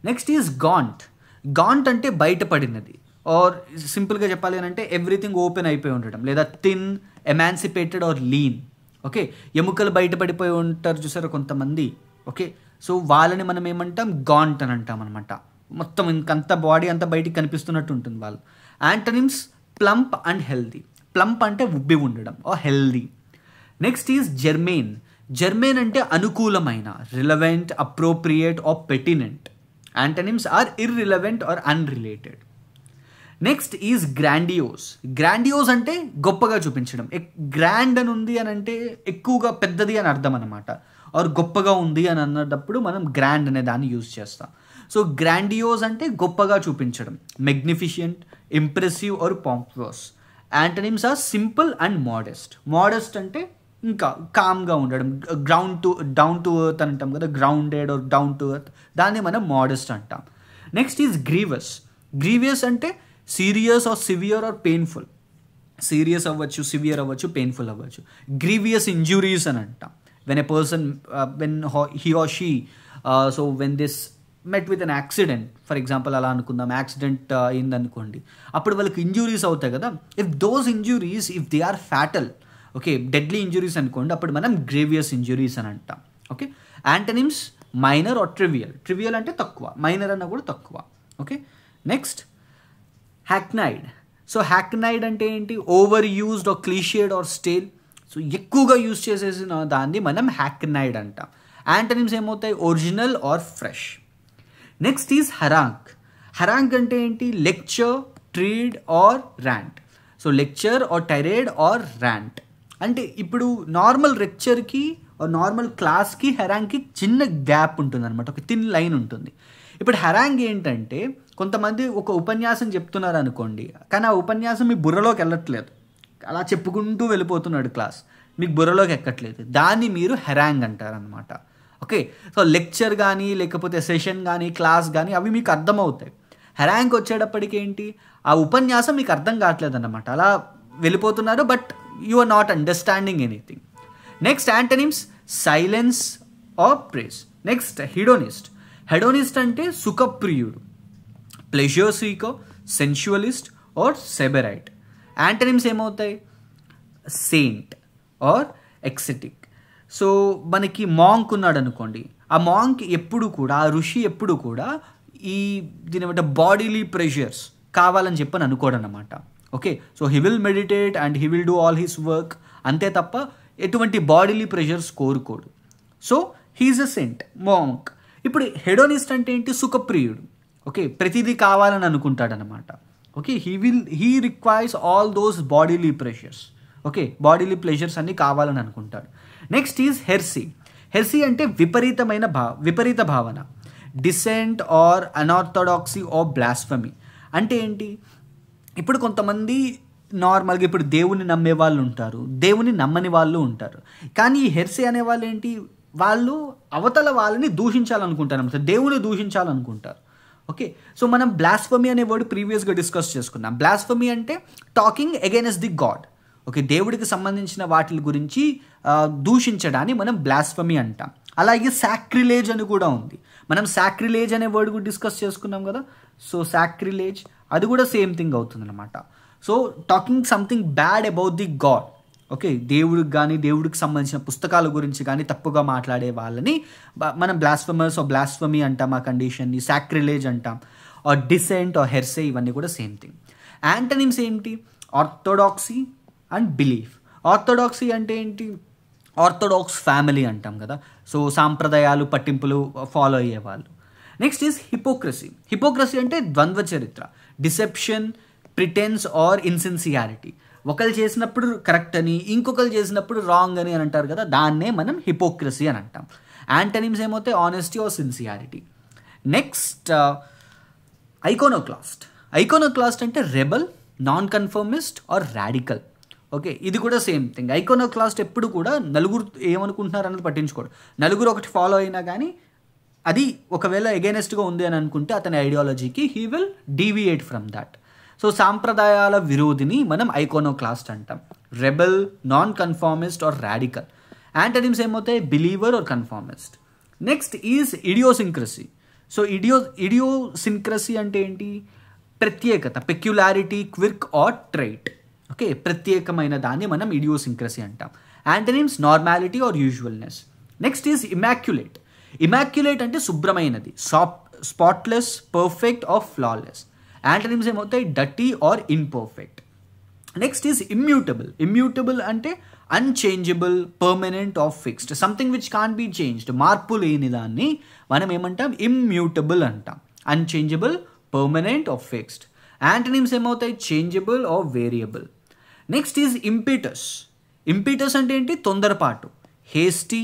Next is gaunt. Gaunt అంటే బయటపడినది, ఆర్ సింపుల్గా చెప్పాలి అని అంటే ఎవ్రీథింగ్ ఓపెన్ అయిపోయి ఉండడం, లేదా థిన్, ఎమాన్సిపేటెడ్ ఆర్ లీన్. ఓకే, ఎముకలు బయటపడిపోయి ఉంటారు చూసారు కొంతమంది. ఓకే, సో వాళ్ళని మనం ఏమంటాం, గాంట్ అని అంటాం అనమాట. మొత్తం ఇంకంత బాడీ అంతా బయటికి కనిపిస్తున్నట్టు ఉంటుంది వాళ్ళు. Antonyms plump and healthy. Plump అంటే ఉబ్బి ఉండడం or healthy. Next is germane. Germane అంటే అనుకూలమైన, relevant, appropriate or pertinent. Antonyms are irrelevant or unrelated. Next is grandiose. Grandiose అంటే గొప్పగా చూపించడం. గ్రాండ్ అని ఉంది అని అంటే ఎక్కువగా పెద్దది అని అర్థం అనమాట. ఆర్ గొప్పగా ఉంది అని అన్నప్పుడు మనం గ్రాండ్ అనే దాన్ని యూజ్ చేస్తాం. సో గ్రాండియోస్ అంటే గొప్పగా చూపించడం, magnificent, impressive or pompous. Antonyms are simple and modest. Modest అంటే ఇంకా కామ్గా ఉండడం, డౌన్ టు ఎర్త్ అని అంటాం కదా, grounded or down to earth, దాన్ని మనం మోడెస్ట్ అంటాం. Next is grievous. గ్రీవియస్ అంటే serious or severe or painful. Serious అవ్వచ్చు, సివియర్ అవ్వచ్చు, పెయిన్ఫుల్ అవ్వచ్చు. గ్రీవియస్ ఇంజురీస్ అని అంటాం. When a person when he or she so when this met with an accident, for example అలా అనుకుందాం, accident అయిందనుకోండి, అప్పుడు వాళ్ళకి ఇంజురీస్ అవుతాయి కదా. If those injuries if they are fatal, okay, deadly injuries అనుకోండి, అప్పుడు మనం గ్రేవియస్ ఇంజురీస్ అని అంటాం. Okay, antonyms minor or trivial. Trivial అంటే తక్కువ, మైనర్ అన్న కూడా తక్కువ. Okay, next hackneyed. So hackneyed అంటే ఏంటి, over used or clichéd or stale. So ఎక్కువగా యూజ్ చేసేసిన దాన్ని మనం హ్యాక్నైడ్ అంటాం. యాంటనిమ్స్ ఏమవుతాయి, original or fresh. Next is harangue. Harangue అంటే ఏంటి, lecture, tirade or rant. So lecture or tirade or rant అంటే ఇప్పుడు నార్మల్ లెక్చర్కి నార్మల్ క్లాస్కి హెరాంగ్కి చిన్న గ్యాప్ ఉంటుంది అనమాట, ఒక థిన్ లైన్ ఉంటుంది. ఇప్పుడు హెరాంగ్ ఏంటంటే కొంతమంది ఒక ఉపన్యాసం చెప్తున్నారు అనుకోండి, కానీ ఆ ఉపన్యాసం మీ బుర్రలోకి వెళ్ళట్లేదు, అలా చెప్పుకుంటూ వెళ్ళిపోతున్నాడు క్లాస్, మీకు బుర్రలోకి ఎక్కట్లేదు, దాన్ని మీరు హెరాంగ్ అంటారనమాట. ఓకే, సో లెక్చర్ కానీ లేకపోతే సెషన్ కానీ క్లాస్ కానీ అవి మీకు అర్థమవుతాయి. హెరాంగ్ వచ్చేటప్పటికి ఏంటి, ఆ ఉపన్యాసం మీకు అర్థం కావట్లేదు అన్నమాట, అలా వెళ్ళిపోతున్నారు, but you are not understanding anything. Next antonyms silence or praise. Next hedonist. Hedonist అంటే సుఖప్రియుడు, pleasure seeker, sensualist or sybarite. Antonyms ఏమవుతాయి, సెయింట్ ఆర్ ఎక్సెటిక్. సో మనకి మాంక్ ఉన్నాడు అనుకోండి, ఆ మాంక్ ఎప్పుడు కూడా, ఆ ఋషి ఎప్పుడు కూడా ఈ దీని ఏమంటే బాడీలీ ప్రెషర్స్ కావాలని చెప్పని అనుకోడు అనమాట. Okay, so he will meditate and he will do all his work, అంతే తప్ప ఎటువంటి బాడీలీ ప్రెషర్స్ కోరుకోడు. So he is a saint, monk. ఇప్పుడు హెడోనిస్ట్ అంటే ఏంటి, సుఖప్రియుడు. ఓకే, ప్రతిదీ కావాలని అనుకుంటాడనమాట. Okay, he requires all those bodily pressures. Okay, bodily pleasures అన్నీ కావాలని అనుకుంటాడు. Next is హెర్సీ. హెర్సీ అంటే విపరీత భావన, డిసెంట్ ఆర్ అనార్థడాక్సీ ఆర్ బ్లాస్ఫమీ. అంటే ఏంటి, ఇప్పుడు కొంతమంది నార్మల్గా ఇప్పుడు దేవుని నమ్మే వాళ్ళు ఉంటారు, దేవుని నమ్మని వాళ్ళు ఉంటారు, కానీ ఈ హెర్సీ అనే వాళ్ళు ఏంటి, వాళ్ళు అవతల వాళ్ళని దూషించాలనుకుంటారు అనమాట, దేవుని దూషించాలనుకుంటారు. ఓకే, సో మనం బ్లాస్ఫమీ అనే వర్డ్ ప్రీవియస్గా డిస్కస్ చేసుకున్నాం. బ్లాస్ఫమీ అంటే talking against the God. Okay, దేవుడికి సంబంధించిన వాటి గురించి దూషించడాన్ని మనం బ్లాస్ఫమీ అంటాం. అలాగే సాక్రిలేజ్ అని కూడా ఉంది, మనం సాక్రిలేజ్ అనే వర్డ్ కూడా డిస్కస్ చేసుకున్నాం కదా. సో సాక్రిలేజ్ అది కూడా సేమ్ థింగ్ అవుతుంది అనమాట. So talking something bad about the God. Okay, దేవుడికి కానీ దేవుడికి సంబంధించిన పుస్తకాల గురించి కానీ తప్పుగా మాట్లాడే వాళ్ళని మనం బ్లాస్ఫమర్స్ ఆర్ బ్లాస్ఫమీ అంటాం. ఆ కండిషన్ని సాక్రిలేజ్ అంటాం. ఆర్ డిసెంట్ ఆర్ హెర్సే, ఇవన్నీ కూడా సేమ్ థింగ్. యాంటనిమ్స్ ఏంటి, ఆర్థోడాక్సీ అండ్ బిలీఫ్. ఆర్థోడాక్సీ అంటే ఏంటి, ఆర్థోడాక్స్ ఫ్యామిలీ అంటాం కదా, సో సాంప్రదాయాలు పట్టింపులు ఫాలో అయ్యేవాళ్ళు. Next is hypocrisy. హిపోక్రసీ అంటే ద్వంద్వ చరిత్ర, డిసెప్షన్, ప్రిటెన్స్ ఆర్ ఇన్సిన్సియారిటీ. ఒకరు చేసినప్పుడు కరెక్ట్ అని, ఇంకొకరు చేసినప్పుడు రాంగ్ అని అంటారు కదా, దాన్నే మనం హిపోక్రసీ అని అంటాం. యాంటనిమ్స్ ఏమవుతాయి? Honesty or sincerity. Next iconoclast. Iconoclast అంటే rebel, non conformist or radical. Okay, ఇది కూడా సేమ్ థింగ్. ఐకోనోక్లాస్ట్ ఎప్పుడు కూడా నలుగురు ఏమనుకుంటున్నారు అన్నది పట్టించుకోడు. నలుగురు ఒకటి ఫాలో అయినా కానీ అది ఒకవేళ ఎగైనెస్ట్గా ఉంది అని అనుకుంటే అతని ఐడియాలజీకి he will deviate from that. So సాంప్రదాయాల విరోధిని మనం ఐకోనోక్లాస్ట్ అంటాం. Rebel, non conformist or radical. Antonyms ఏమవుతాయి? Believer or conformist. Next is idiosyncrasy. So idiosyncrasy అంటే ఏంటి? ప్రత్యేకత, peculiarity, quirk or trait. Okay, ప్రత్యేకమైన దాన్ని మనం ఇడియోసింక్రసీ అంటాం. Antonyms normality or usualness. Next is immaculate. Immaculate అంటే శుభ్రమైనది, spotless, perfect or flawless. Antonyms ఏమవుతాయి? Dirty or imperfect. Next is immutable. Immutable అంటే unchangeable, permanent or fixed, something which can be changed. మార్పు లేని దాన్ని మనం ఏమంటాం? ఇమ్యూటబుల్ అంటాం. Unchangeable, permanent or fixed. Antonyms ఏమవుతాయి? Changeable or variable. Next is impetuous. Impetuous అంటే ఏంటి? తొందరపాటు, hasty,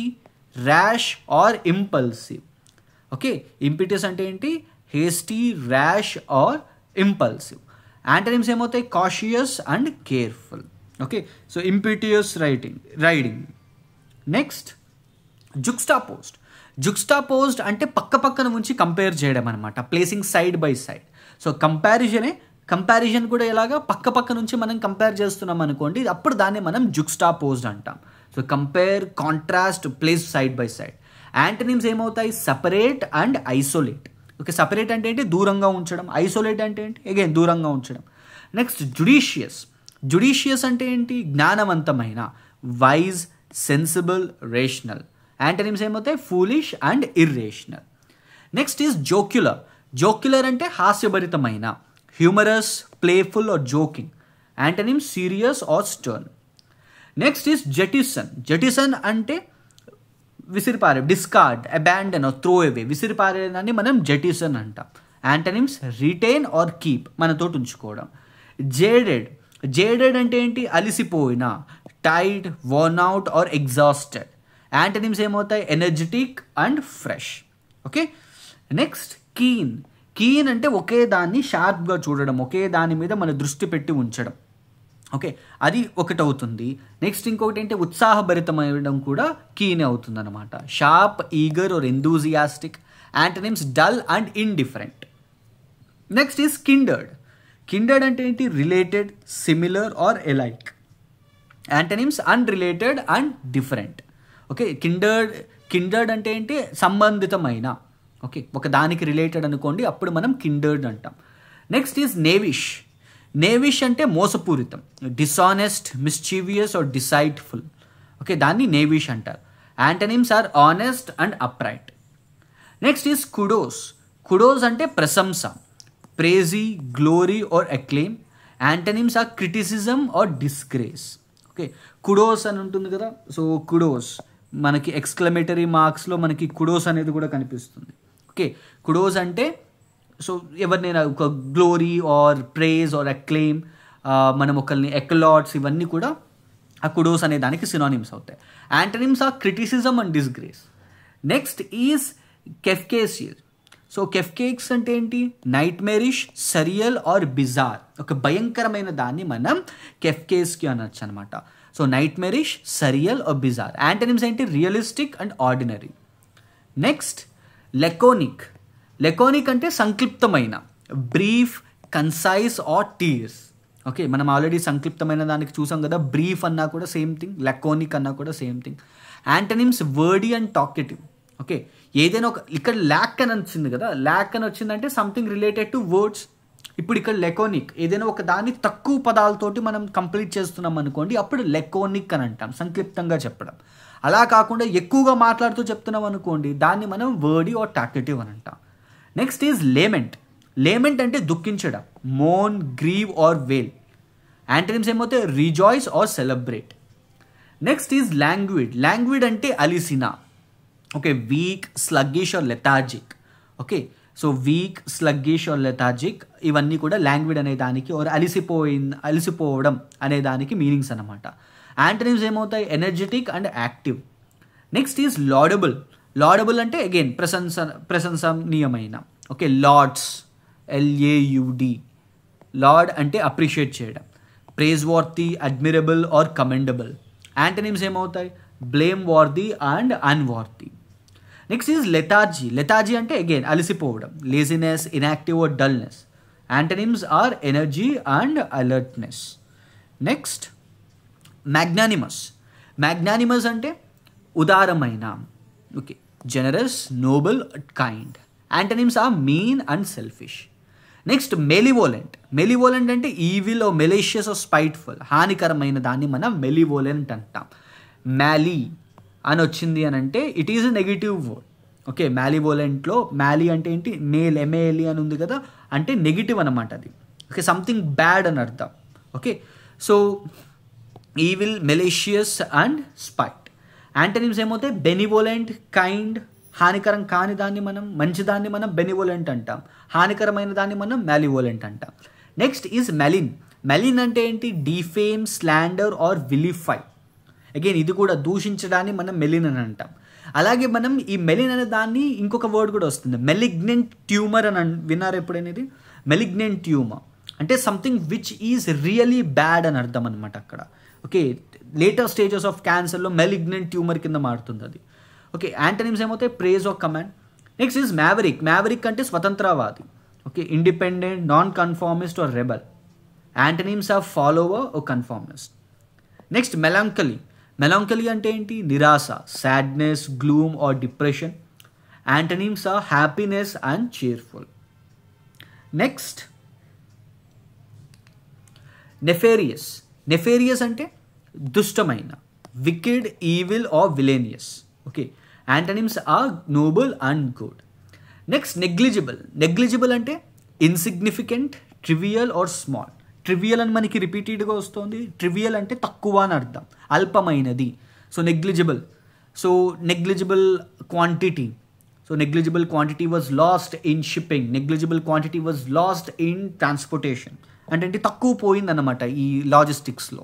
rash or impulsive. Okay, impetuous అంటే ఏంటి? Hasty, rash or impulsive. Antonyms ఏమవుతాయి? Cautious and careful. Okay, so impetuous riding. Next juxtaposed. Juxtaposed అంటే పక్క పక్కన ఉంచి కంపేర్ చేయడం అనమాట, placing side by side. So comparison కూడా ఎలాగా? పక్క పక్క నుంచి మనం కంపేర్ చేస్తున్నాం అనుకోండి, అప్పుడు దాన్ని మనం జుక్స్టాపోజ్డ్ అంటాం. So compare, contrast, place side by side. Antonyms ఏమవుతాయి? Separate and isolate. Okay, separate అంటే ఏంటి? దూరంగా ఉంచడం. ఐసోలేట్ అంటే ఏంటి? అగైన్ దూరంగా ఉంచడం. Next judicious. జుడిషియస్ అంటే ఏంటి? జ్ఞానవంతమైన, వైజ్, సెన్సిబుల్, రేషనల్. యాంటనిమ్స్ ఏమవుతాయి? Foolish and irrational. Next is jocular. Jocular అంటే హాస్యభరితమైన, humorous, playful or joking. Antonyms serious or stern. Next is jettison. Jettison అంటే విసిరిపారే, discard, abandon or throw away. విసిరిపారేదాన్ని మనం జెటిసన్ అంటాం. యాంటనిమ్స్ రిటైన్ ఆర్ కీప్, మనతోటి ఉంచుకోవడం. జేడెడ్ అంటే ఏంటి? అలిసిపోయిన, tired, worn out or exhausted. Antonyms ఏమవుతాయి? Energetic and fresh. Okay, next keen అంటే ఒకే దాన్ని షార్ప్గా చూడడం, ఒకే దాని మీద మన దృష్టి పెట్టి ఉంచడం. ఓకే, అది ఒకటి అవుతుంది. నెక్స్ట్ ఇంకొకటి ఏంటి? ఉత్సాహభరితమవడం కూడా కీనే అవుతుంది అనమాట. Sharp, eager or enthusiastic. Antonyms dull and indifferent. Next is kindred. Kindred అంటే ఏంటి? Related, similar or alike. Antonyms unrelated and different. Okay, kindred అంటే ఏంటి? సంబంధితమైన. ఓకే, ఒక దానికి రిలేటెడ్ అనుకోండి, అప్పుడు మనం కిండర్డ్ అంటాం. Next is knavish. నేవిష్ అంటే మోసపూరితం, dishonest, mischievous or deceitful. Okay, దాన్ని నేవిష్ అంటారు. Antonyms are honest and upright. Next is kudos. Kudos అంటే ప్రశంస, praise, glory or acclaim. Antonyms are criticism or disgrace. Okay, kudos అని ఉంటుంది కదా, సో కుడోస్ మనకి ఎక్స్క్లమేటరీ మార్క్స్లో మనకి కుడోస్ అనేది కూడా కనిపిస్తుంది. ఓకే, కుడోస్ అంటే సో ఎవరినైనా ఒక glory or praise or acclaim, మనం ఒకరిని ఎక్లాట్స్, ఇవన్నీ కూడా ఆ కుడోస్ అనే దానికి సినానిమ్స్ అవుతాయి. Antonyms are criticism and disgrace. Next is kafkaesque. So kafkaesque అంటే ఏంటి? Nightmarish, surreal or bizarre. ఒక భయంకరమైన దాన్ని మనం కెఫ్కేస్కి అనొచ్చు అనమాట. So nightmarish, surreal or bizarre. Antonyms ఏంటి? Realistic and ordinary. Next laconic. Laconic అంటే సంక్లిప్తమైన, brief, concise or terse. Okay, మనం ఆల్రెడీ సంక్లిప్తమైన దానికి చూసాం కదా, బ్రీఫ్ అన్నా కూడా సేమ్ థింగ్, లెకోనిక్ అన్నా కూడా same thing. Antonyms wordy and talkative. Okay, ఏదైనా ఒక ఇక్కడ ల్యాక్ అని వచ్చింది కదా, ల్యాక్ అని వచ్చిందంటే సంథింగ్ రిలేటెడ్ టు వర్డ్స్. ఇప్పుడు ఇక్కడ లెకోనిక్, ఏదైనా ఒక దాన్ని తక్కువ పదాలతోటి మనం కంప్లీట్ చేస్తున్నాం అనుకోండి, అప్పుడు లెకోనిక్ అని అంటాం, సంక్లిప్తంగా చెప్పడం. అలా కాకుండా ఎక్కువగా మాట్లాడుతూ చెప్తున్నాం అనుకోండి, దాన్ని మనం వర్డీ ఆర్ టాకెటివ్ అని అంటాం. Next is lament. లేమెంట్ అంటే దుఃఖించడం, moan, grieve or wail. Antonyms ఏమవుతాయి? Rejoice or celebrate. Next is languid. Languid అంటే అలిసిన, okay, weak, sluggish or lethargic. Okay, so weak, sluggish or lethargic ఇవన్నీ కూడా లాంగ్విడ్ అనే దానికి ఆర్ అలిసిపోవడం అనే దానికి మీనింగ్స్ అనమాట. యాంటనిమ్స్ ఏమవుతాయి? Energetic and active. Next is laudable. Laudable అంటే అగైన్ ప్రశంసనీయమైన. Okay, lauds, LAUD. లార్డ్ అంటే అప్రిషియేట్ చేయడం. Praise worthy, admirable or commendable. Antonyms ఏమవుతాయి? Blame worthy and unworthy. Next is lethargy. Lethargy అంటే అగైన్ అలసిపోవడం, laziness, inactive or dullness. Antonyms are energy and alertness. Next magnanimous. Magnanimous అంటే ఉదారమైన. Okay, generous, noble, kind. Antonyms are mean and selfish. Next malevolent. Malevolent అంటే evil ఓ మెలేషియస్ ఓ స్పైట్ఫుల్. హానికరమైన దాన్ని మనం మెలివోలెంట్ అంటాం. Mali అని వచ్చింది అని అంటే it is a negative word. Okay, మ్యాలివోలెంట్లో మ్యాలీ అంటే ఏంటి? మేల్, MALE అని ఉంది కదా, అంటే నెగిటివ్ అనమాట అది. ఓకే, సంథింగ్ బ్యాడ్ అని అర్థం. Okay, so evil, malicious and spite. Antonyms ఏమవుతాయి? Benevolent, kind. హానికరం కాని దాన్ని మనం, మంచిదాన్ని మనం బెనివోలెంట్ అంటాం. హానికరమైన దాన్ని మనం మ్యాలివోలెంట్ అంటాం. Next is మెలిన్. మెలిన్ అంటే ఏంటి? Defame, slander or vilify. Again ఇది కూడా దూషించడాన్ని మనం మెలిన్ అని అంటాం. అలాగే మనం ఈ మెలిన్ అనే దాన్ని ఇంకొక వర్డ్ కూడా వస్తుంది, మెలిగ్నెంట్ ట్యూమర్ అని విన్నారు ఎప్పుడనేది? మెలిగ్నెంట్ ట్యూమర్ అంటే something which is really bad అని అర్థం అనమాట అక్కడ. ఓకే, లేటర్ స్టేజెస్ ఆఫ్ క్యాన్సర్లో మెలిగ్నెంట్ ట్యూమర్ కింద మారుతుంది అది. ఓకే, యాంటనిమ్స్ ఏమవుతాయి? Praise of commend. Next is maverick. Maverick అంటే స్వతంత్రవాది. Okay, independent, non conformist or rebel. Antonyms are follower or conformist. Next melancholy. Melancholy అంటే ఏంటి? నిరాశ, sadness, gloom or depression. Antonyms are happiness and cheerful. Next nefarious. Nefarious అంటే దుష్టమైన, wicked, evil or villainous. Okay, antonyms are noble and good. Next negligible. Negligible అంటే insignificant, trivial or small. Trivial అని మనకి రిపీటెడ్గా వస్తుంది. Trivial అంటే తక్కువ అని అర్థం, అల్పమైనది. So negligible. So negligible quantity. So negligible quantity was lost in shipping. Negligible quantity was lost in transportation. అంటే తక్కువ పోయిందన్నమాట ఈ లాజిస్టిక్స్లో.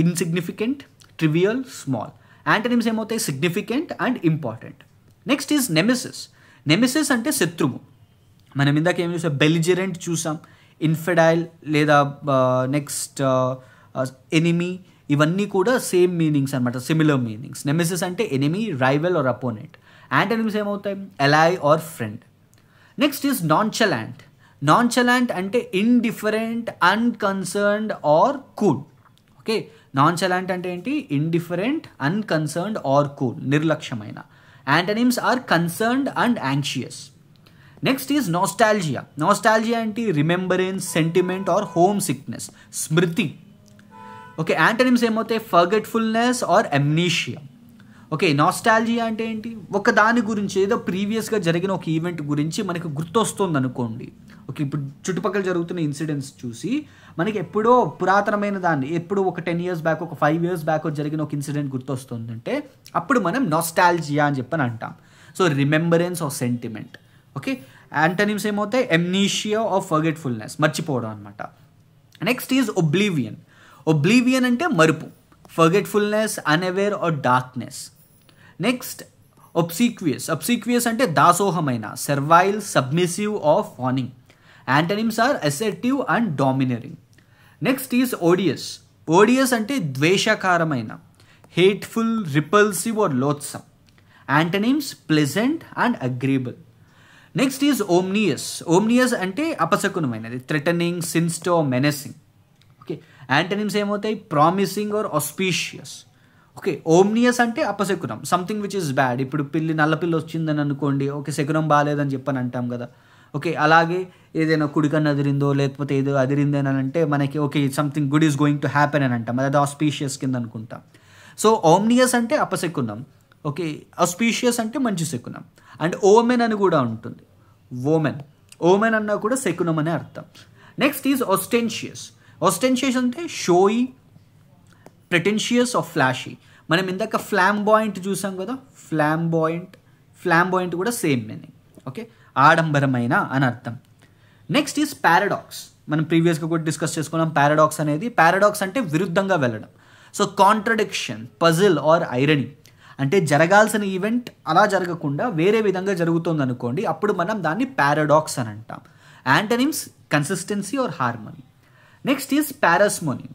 Insignificant, trivial, small. యాంటనిమ్స్ ఏమవుతాయి? Significant and important. Next is nemesis. Nemesis అంటే శత్రువు. మనం ఇందాక ఏం చూసాం? బెలిజరెంట్ చూసాం, ఇన్ఫెడైల్ లేదా నెక్స్ట్ ఎనిమీ. ఇవన్నీ కూడా సేమ్ మీనింగ్స్ అనమాట, సిమిలర్ మీనింగ్స్. నెమెసిస్ అంటే enemy, rival or opponent. Antonyms ఏమవుతాయి? Ally or friend. Next is nonchalant. Nonchalant అంటే indifferent, unconcerned or cool. Okay, nonchalant అంటే ఏంటి? ఇండిఫరెంట్, అన్కన్సర్న్డ్ ఆర్ కూల్, నిర్లక్ష్యమైన. Antonyms are concerned and anxious. Next is nostalgia. Nostalgia అంటే remembrance, sentiment or homesickness, స్మృతి. Okay, antonyms ఏమవుతాయి? Forgetfulness or amnesia. Okay, nostalgia అంటే ఏంటి? ఒక దాని గురించి, ఏదో ప్రీవియస్గా జరిగిన ఒక ఈవెంట్ గురించి మనకి గుర్తొస్తుంది అనుకోండి. ఓకే, ఇప్పుడు చుట్టుపక్కల జరుగుతున్న ఇన్సిడెంట్స్ చూసి మనకి ఎప్పుడో పురాతనమైన దాన్ని, ఎప్పుడు ఒక 10 years బ్యాక్, ఒక 5 years బ్యాక్ జరిగిన ఒక ఇన్సిడెంట్ గుర్తొస్తుందంటే అప్పుడు మనం నాస్టాల్జియా అని చెప్పని అంటాం. So remembrance or sentiment. Okay, antonyms ఏమవుతాయి? అమ్నీషియా ఆర్ ఫర్గెట్ఫుల్నెస్, మర్చిపోవడం అనమాట. Next is oblivion. ఒబ్లీవియన్ అంటే మరుపు, forgetfulness, unaware or darkness. Next obsequious. Obsequious అంటే దాసోహమైన, servile, submissive or fawning. Antonyms are assertive and domineering. Next is odious. Odious అంటే ద్వేషకారమైన, hateful, repulsive or loathsome. Antonyms pleasant and agreeable. Next is ominous. Ominous అంటే అపశకునమైనది, threatening, sinister, menacing. Okay, antonyms ఏమవుతాయి? Promising or auspicious. Okay, ominous అంటే అపశకునం, something which is bad. ఇప్పుడు నల్లపిల్లి వచ్చిందని అనుకోండి, okay, శకునం బాగాలేదని చెప్పని అంటాం కదా. ఓకే, అలాగే ఏదైనా కుడికన్ను అదిరిందో లేకపోతే ఏదో అదిరిందని అంటే మనకి okay something good is going to happen అని అంటాం, అది ఆస్పీషియస్ కింద అనుకుంటాం. సో ఓమ్నియస్ అంటే అపశకునం. ఓకే, ఆస్పీషియస్ అంటే మంచి శకునం. అండ్ ఓమెన్ అని కూడా ఉంటుంది, ఓమెన్. ఓమెన్ అన్నా కూడా శకునం అనే అర్థం. Next is ఆస్టెన్షియస్. ఆస్టెన్షియస్ అంటే షోయి, ప్రెటెన్షియస్ ఆర్ ఫ్లాషీ. మనం ఇందాక ఫ్లాంబాయింట్ చూసాం కదా, ఫ్లాంబాయింట్ కూడా సేమ్ మీనింగ్. ఓకే, ఆడంబరమైన అని అర్థం. Next is paradox. మనం ప్రీవియస్గా కూడా డిస్కస్ చేసుకున్నాం. పారాడాక్స్ అంటే విరుద్ధంగా వెళ్ళడం. So contradiction, puzzle or irony, అంటే జరగాల్సిన ఈవెంట్ అలా జరగకుండా వేరే విధంగా జరుగుతుంది అనుకోండి, అప్పుడు మనం దాన్ని పారాడాక్స్ అని అంటాం. Antonyms consistency or harmony. Next is parsimony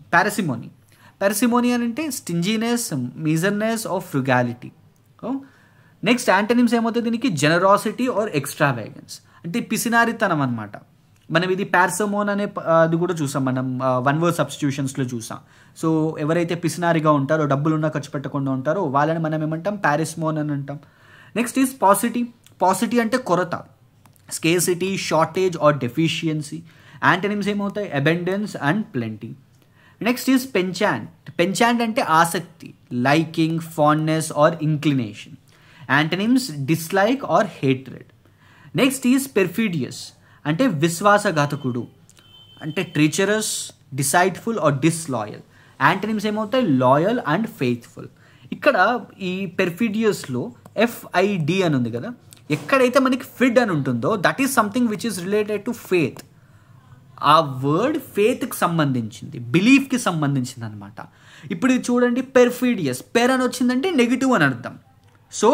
అని అంటే stinginess, meagreness or frugality. Next antonyms ఏమవుతుంది దీనికి, జెనరాసిటీ ఆర్ ఎక్స్ట్రావాగెన్స్, అంటే పిసినారితనం అనమాట. మనం ఇది పార్సమోన్ అనే అది కూడా చూసాం, మనం వన్ వర్డ్ సబ్స్టిట్యూషన్స్లో చూసాం. సో ఎవరైతే పిసినారిగా ఉంటారో, డబ్బులున్నా ఖర్చు పెట్టకుండా ఉంటారో వాళ్ళని మనం ఏమంటాం, పారిస్మోన్ అని అంటాం. నెక్స్ట్ ఈజ్ పాసిటీ అంటే కొరత, scarcity, shortage or deficiency. Antonyms ఏమవుతాయి, abundance and plenty. Next is penchant అంటే ఆసక్తి, liking, fondness or inclination. Antonyms dislike or hatred. Next is perfidious అంటే విశ్వాసఘాతకుడు, అంటే treacherous, deceitful or disloyal. Antonyms ఏమవుతాయి, లాయల్ అండ్ ఫెయిత్ఫుల్. ఇక్కడ ఈ పెర్ఫిడియస్లో FID అని ఉంది కదా, ఎక్కడైతే మనకి ఫిడ్ అని ఉంటుందో that is something which is related to faith. ఆ వర్డ్ ఫెయిత్కి సంబంధించింది, బిలీఫ్కి సంబంధించింది అనమాట. ఇప్పుడు ఇది చూడండి, పెర్ఫిడియస్, అని వచ్చిందంటే నెగిటివ్ అని అర్థం. సో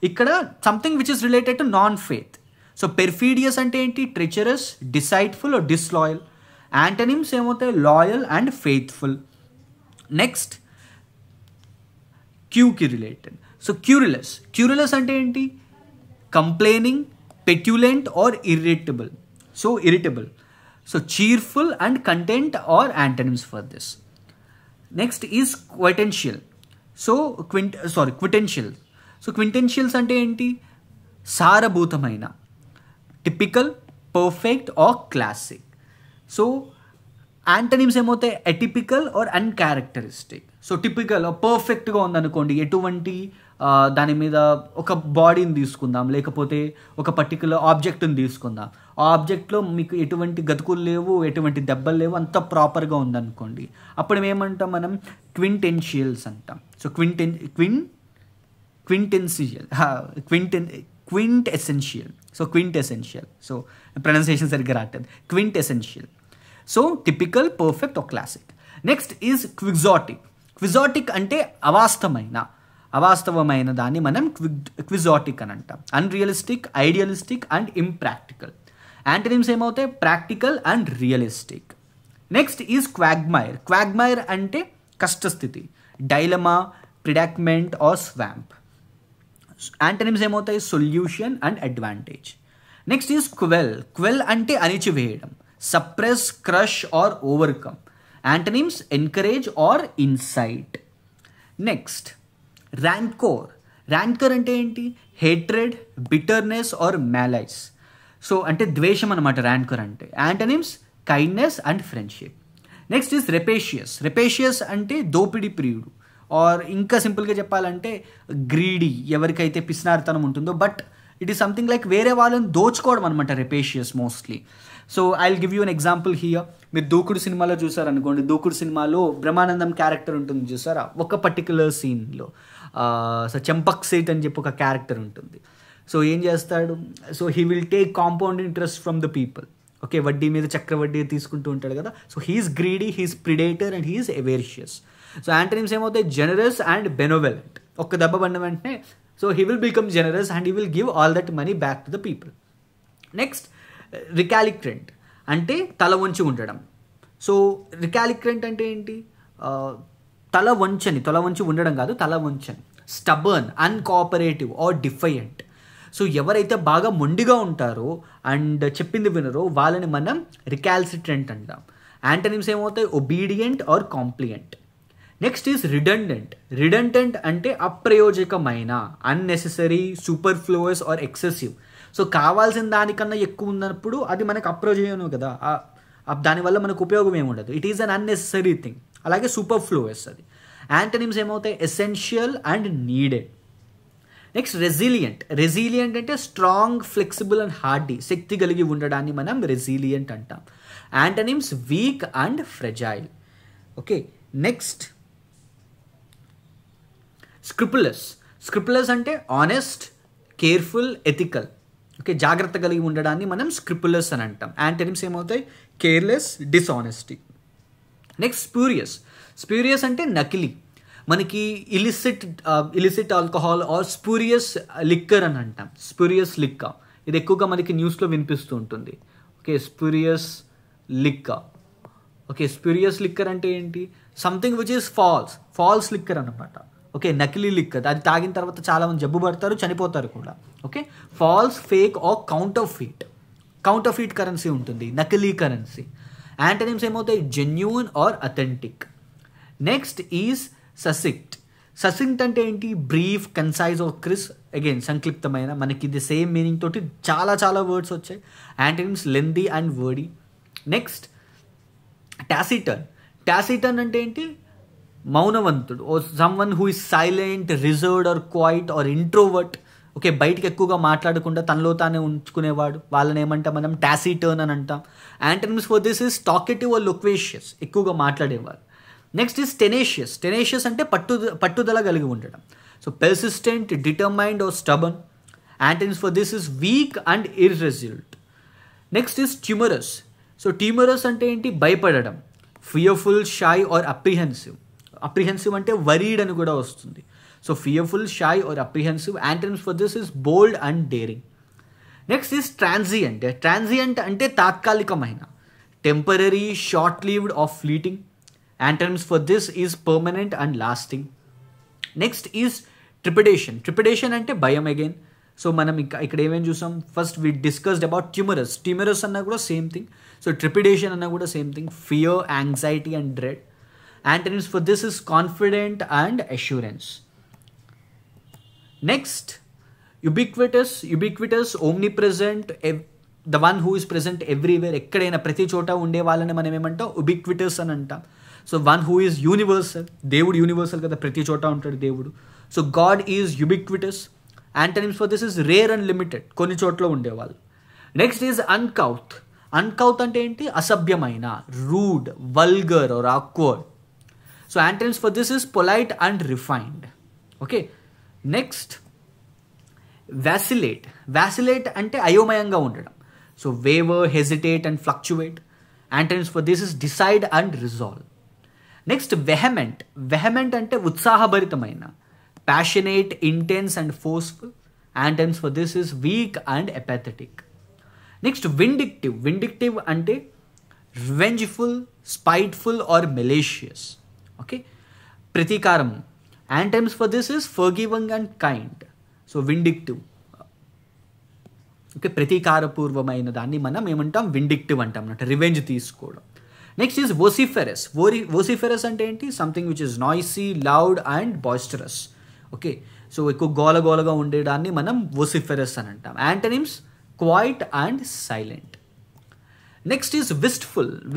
ఇక్కడ something which is related to non faith. So perfidious అంటే ఏంటి, treacherous, deceitful or disloyal. Antonyms ఏమవుతాయి, లాయల్ అండ్ ఫెయిత్ఫుల్. నెక్స్ట్ క్యూకి రిలేటెడ్. సో క్యూరిలస్ అంటే ఏంటి, complaining, petulant or irritable. So cheerful and content are antonyms for this. Next is quintential. Quintentials అంటే ఏంటి, సారభూతమైన, typical, perfect or classic. So antonyms ఏమవుతాయి, atypical or uncharacteristic. So typical పర్ఫెక్ట్గా ఉందనుకోండి, ఎటువంటి దాని మీద ఒక బాడీని తీసుకుందాం, లేకపోతే ఒక పర్టికులర్ ఆబ్జెక్ట్ని తీసుకుందాం, ఆ ఆబ్జెక్ట్లో మీకు ఎటువంటి గతుకులు లేవు, ఎటువంటి దెబ్బలు లేవు, అంత ప్రాపర్గా ఉందనుకోండి, అప్పుడు ఏమంటాం మనం, క్వింటెన్షియల్స్ అంటాం. So quintessential. సో ప్రొనౌన్సియేషన్ సరిగ్గా రావట్లేదు, quintessential. So typical, perfect or classic. Next is quixotic అంటే అవాస్తవమైన దాన్ని మనం క్విజాటిక్ అని అంటాం. Unrealistic, idealistic and impractical. Antonyms ఏమవుతాయి, practical and realistic. Next is quagmire అంటే కష్టస్థితి, dilemma, predicament or swamp. Antonyms ఏమవుతాయి, solution and advantage. Next is quell అంటే అణిచివేయడం, suppress, crush or overcome. Antonyms encourage or incite. Next rancour అంటే ఏంటి, hatred, bitterness or malice. So అంటే ద్వేషం అనమాట ర్యాంకర్ అంటే. Antonyms kindness and friendship. Next is rapacious అంటే దోపిడీ ప్రియుడు, ఆర్ ఇంకా సింపుల్గా చెప్పాలంటే గ్రీడీ, ఎవరికైతే పిసినారితనం ఉంటుందో, but it is something like వేరే వాళ్ళని దోచుకోవడం అనమాట rapacious mostly. So I will give you an example here. మీరు దూకుడు సినిమాలో చూసారనుకోండి, దూకుడు సినిమాలో బ్రహ్మానందం క్యారెక్టర్ ఉంటుంది చూసారా, ఒక పర్టికులర్ సీన్లో. సో చెంపక్ సేట్ అని చెప్పి ఒక క్యారెక్టర్ ఉంటుంది. సో ఏం చేస్తాడు, so he will take compound interest from the people. Okay, వడ్డీ మీద చక్రవడ్డీ తీసుకుంటూ ఉంటాడు కదా. So he's greedy, he's predator and he's avaricious. So antonyms ఏమవుతాయి, జెనరస్ అండ్ బెనోవెలెంట్. ఒక్క దెబ్బ పడిన వెంటనే so he will become generous and he will give all that money back to the people. Next recalcitrant అంటే తల వంచి ఉండడం. So రికాలిక్రెంట్ అంటే ఏంటి, తల వంచి ఉండడం కాదు, తల వంచని. Stubborn, uncooperative or defiant. So ఎవరైతే బాగా మొండిగా ఉంటారో అండ్ చెప్పింది వినరో వాళ్ళని మనం రికాల్సిట్రెంట్ అంటాం. యాంటనిమ్స్ ఏమవుతాయి, obedient or compliant. Next is redundant అంటే అప్రయోజకమైన, unnecessary, superfluous or excessive. So కావాల్సిన దానికన్నా ఎక్కువ ఉన్నప్పుడు అది మనకు అప్రయోజనం కదా, దానివల్ల మనకు ఉపయోగం ఏమి ఉండదు. It is an unnecessary thing. అలాగే సూపర్ఫ్లూయస్ అది. యాంటనిమ్స్ ఏమవుతాయి, essential and needed. Next resilient అంటే స్ట్రాంగ్, ఫ్లెక్సిబుల్ అండ్ హార్డీ, శక్తి కలిగి ఉండడాన్ని మనం రెసిలియంట్ అంటాం. Antonyms weak and fragile. Okay, next scrupulous అంటే ఆనెస్ట్, కేర్ఫుల్, ఎథికల్. ఓకే, జాగ్రత్త కలిగి ఉండడాన్ని మనం స్క్రిపులస్ అని అంటాం. యాంటనిమ్స్ ఏమవుతాయి? Careless, dishonesty. Next spurious. Spurious అంటే నకిలీ. మనకి illicit alcohol or spurious liquor అని అంటాం. స్ప్యూరియస్ లిక్కర్ ఇది ఎక్కువగా మనకి న్యూస్లో వినిపిస్తూ ఉంటుంది. Okay, spurious liquor. Okay, spurious liquor అంటే ఏంటి? Something which is false liquor అనమాట. ఓకే, నకిలీ లిక్కర్. అది తాగిన తర్వాత చాలామంది జబ్బు పడతారు, చనిపోతారు కూడా. Okay, false, fake or counterfeit currency ఉంటుంది, నకిలీ కరెన్సీ. యాంటనిమ్స్ ఏమవుతాయి? Genuine or authentic. Next is succinct. Succinct అంటే ఏంటి? Brief, concise or crisp. Again సంక్లిప్తమైన. మనకి ఇది సేమ్ మీనింగ్ తోటి చాలా వర్డ్స్ వచ్చాయి. Antonyms lengthy and wordy. Next టాసిటర్న్ అంటే ఏంటి? మౌనవంతుడు. ఓ someone who is silent, reserved or quiet or introvert. Okay, బయటకు ఎక్కువగా మాట్లాడకుండా తనలో తానే ఉంచుకునేవాడు, వాళ్ళని ఏమంటాం మనం? టాసిటర్న్ అని అంటాం. Antonyms for this is talkative or loquacious, ఎక్కువగా మాట్లాడేవారు. నెక్స్ట్ ఈస్ టెనేషియస్ అంటే పట్టుదల కలిగి ఉండడం. So persistent, determined or stubborn. Antonyms for this is weak and irresolute. Next is timorous. So timorous అంటే ఏంటి? భయపడడం. ఫియర్ఫుల్, షై ఆర్ అప్రిహెన్సివ్ అంటే వరీడ్ అని కూడా వస్తుంది. So fearful, shy or apprehensive. Antonyms for this is bold and daring. Next is transient అంటే తాత్కాలికమైన, temporary, short lived or fleeting. Antonyms for this is permanent and lasting. Next is trepidation అంటే భయం again. So మనం ఇక్కడ ఏమేమి చూసాం? First we discussed about ట్యూమరస్ అన్నా కూడా సేమ్ థింగ్. సో ట్రిపిడేషన్ అన్నా కూడా same thing. Fear, anxiety and dread. Antonyms for this is confident and assurance. Next, ubiquitous, omnipresent, the one who is present everywhere. ఎక్కడైనా ప్రతి చోట ఉండే వాళ్ళని మనం ఏమంటాం? ubiquitous అని అంటాం. So one who is universal. దేవుడు యూనివర్సల్ కదా, ప్రతి చోట ఉంటాడు దేవుడు. So God is ubiquitous. Antonyms for this is rare and limited, కొన్ని చోట్ల ఉండేవాళ్ళు. నెక్స్ట్ ఈజ్ అన్కౌత్ అంటే ఏంటి? అసభ్యమైన, rude, vulgar or awkward. So antonyms for this is polite and refined. Okay, next vacillate అంటే అయోమయంగా ఉండడం. So waver, hesitate and fluctuate. Antonyms for this is decide and resolve. Next vehement అంటే ఉత్సాహభరితమైన, passionate, intense and forceful. Antonyms for this is weak and apathetic. Next vindictive అంటే revengeful, spiteful or malicious. Okay, ప్రతీకారం. Antonyms for this is forgiving and kind. So vindictive. Okay, ప్రతీకారపూర్వమైన దాన్ని మనం ఏమంటాం? Vindictive అంటాం అన్నమాట, revenge తీసుకోవడం. నెక్స్ట్ ఈజ్ వోసిఫెరస్ అంటే ఏంటి? Something which is noisy, loud and boisterous. Okay, so ఎక్కువ గోలగా ఉండేదాన్ని మనం వోసిఫెరస్ అని అంటాం. Antonyms quiet and silent. Next is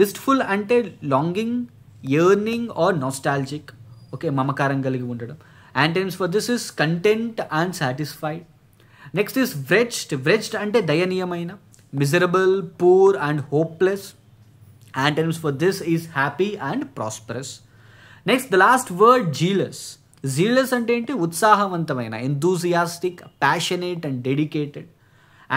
wistful అంటే longing, yearning or nostalgic. Okay, మమకారం కలిగి ఉండడం. Antonyms for this is content and satisfied. Next is wretched అంటే దయనీయమైన, miserable, poor and hopeless. Antonyms for this is happy and prosperous. Next, the last word, zealous అంటే ఏంటి? ఉత్సాహవంతమైన, enthusiastic, passionate and dedicated.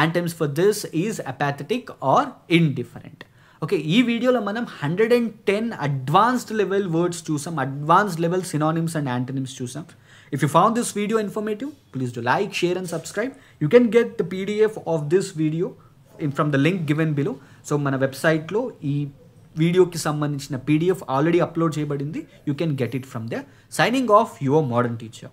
Antonyms for this is apathetic or indifferent. Okay, ఈ వీడియోలో మనం 110 advanced level words చూసాం, advanced level synonyms and antonyms చూసాం. If you found this video informative, please do like, share and subscribe. You can get the PDF of this video from the link given below. So మన వెబ్సైట్లో ఈ వీడియోకి సంబంధించిన PDF already upload చేయబడింది. You can get it from they. Signing off your modern teacher.